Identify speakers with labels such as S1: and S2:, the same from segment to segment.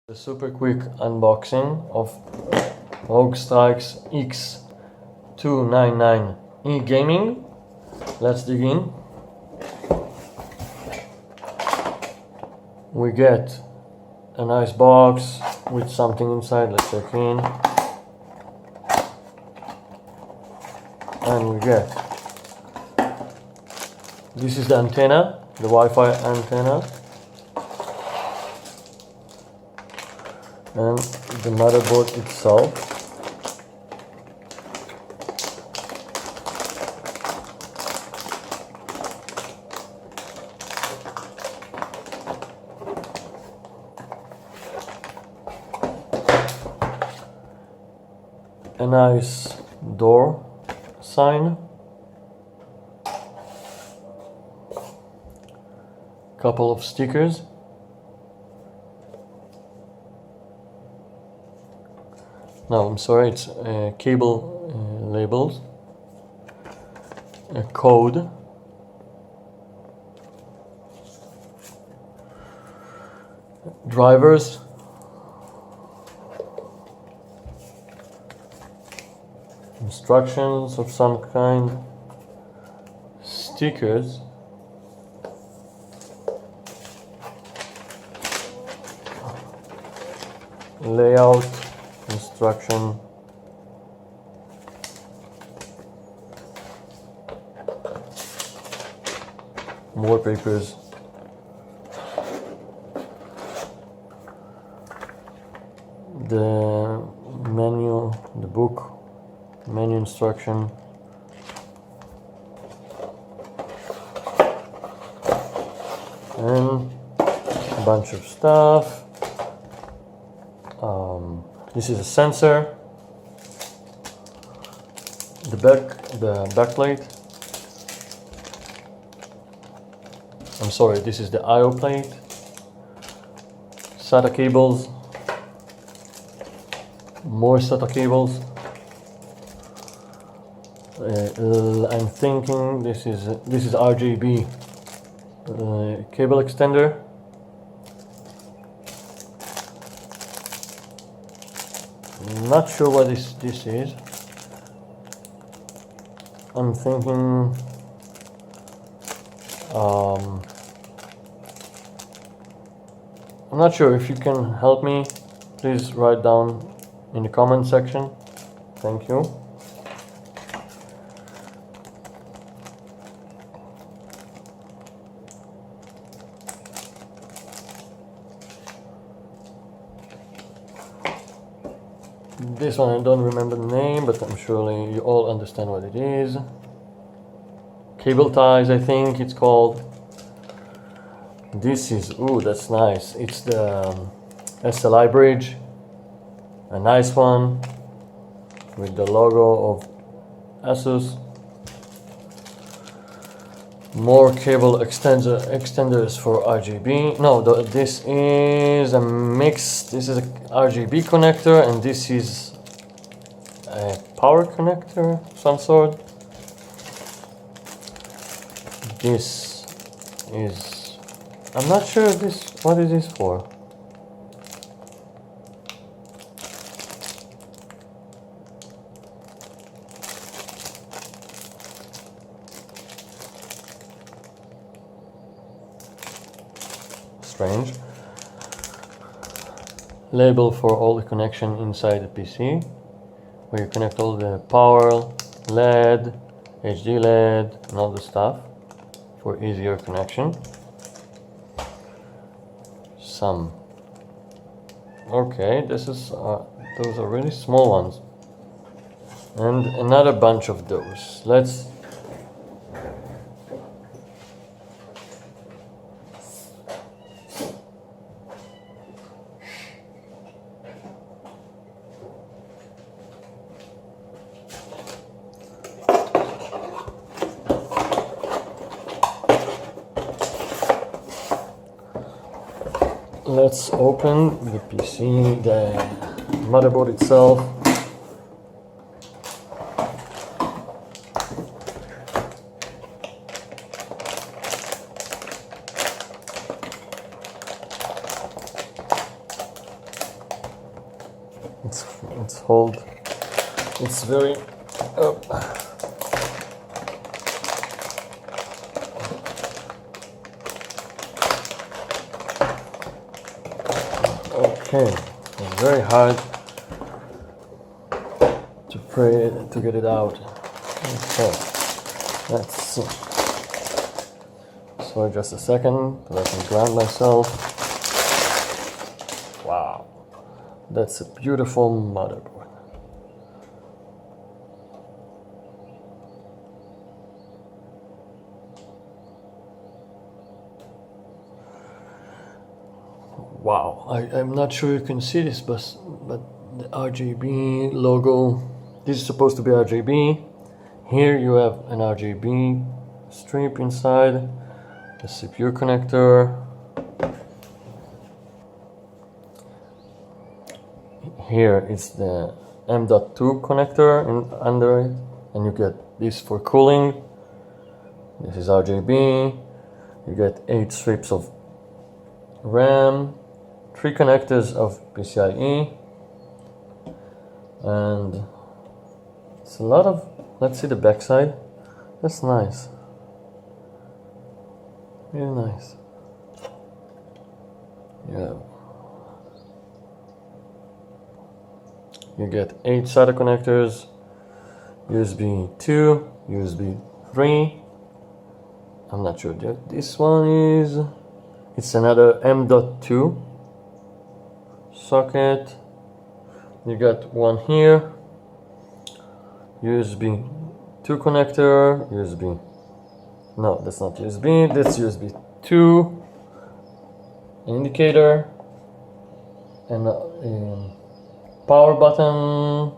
S1: A super quick unboxing of ROG STRIX X299-E GAMING. Let's dig in. We get a nice box with something inside. Let's check in. And we get, this is the antenna, the Wi-Fi antenna. And the motherboard itself. A nice door sign. Couple of stickers. No, I'm sorry, it's cable labels, a code, drivers, instructions of some kind, stickers, layout, instruction, more papers, the menu, the book, menu instruction, and a bunch of stuff. This is a sensor, the backplate. I'm sorry, this is the I/O plate. SATA cables, more SATA cables. I'm thinking this is RGB cable extender. Not sure what this is. I'm thinking I'm not sure. If you can help me, please write down in the comment section. Thank you. This one I don't remember the name, but I'm surely you all understand what it is. Cable ties, I think it's called. This is, ooh, that's nice. It's the SLI bridge, a nice one with the logo of Asus. More cable extenders for RGB. No, this is a mix. This is a RGB connector, and this is a power connector of some sort. This is, I'm not sure what is this for. Strange. Label for all the connection inside the PC, where you connect all the power, LED, HD LED, and all the stuff for easier connection. Some. Okay, this is those are really small ones, and another bunch of those. Let's open the PC, the motherboard itself. it's hold. It's very okay. It's very hard to get it out. Okay, let's see. So just a second, so I can ground myself. Wow, that's a beautiful motherboard. Wow, I'm not sure you can see this, but the RGB logo, this is supposed to be RGB. Here you have an RGB strip inside, the CPU connector. Here is the M.2 connector under it, and you get this for cooling. This is RGB. You get 8 strips of RAM, 3 connectors of PCIe, and it's a lot of. Let's see the backside. That's nice. Really nice. Yeah. You get 8 SATA connectors, USB 2, USB 3. I'm not sure. This one is. It's another M.2 socket. You got one here. USB 2 connector. USB. No, that's not USB. That's USB 2 indicator and a power button.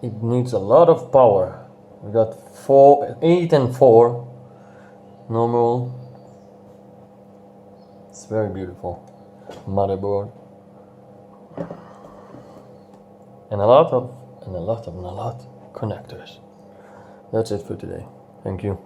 S1: It needs a lot of power. We got 8 and 4 normal. It's very beautiful motherboard, and a lot connectors. That's it for today. Thank you.